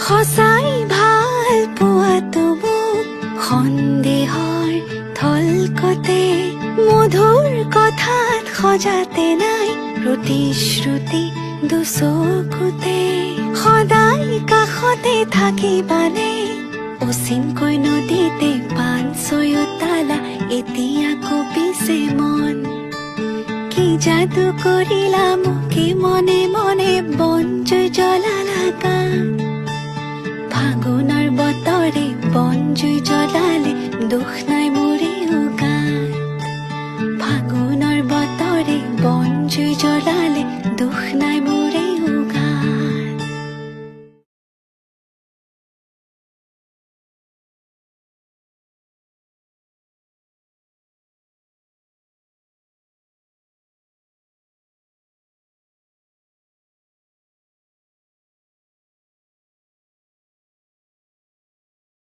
সঁচাই ভাল পোৱাটো মোক সন্দেহৰ থলকতে মধুৰ কথাত সজাতে নাই প্ৰতিশ্ৰুতি দুচকুতে সদায় কাষতে থাকিবানে অচিনকৈ নদীতে পান ছয়োতালা এতিয়া কঁপিছে মন কি যাদু কৰিলা মোকে মনে মনে বন জুই জ্বলালা গান ফাগুনৰ বতৰে বন জুই জ্বলালে দুখ নাই মোৰেও গান ফাগুনৰ বতৰে বন জুই জ্বলালে দুখ নাই মোৰ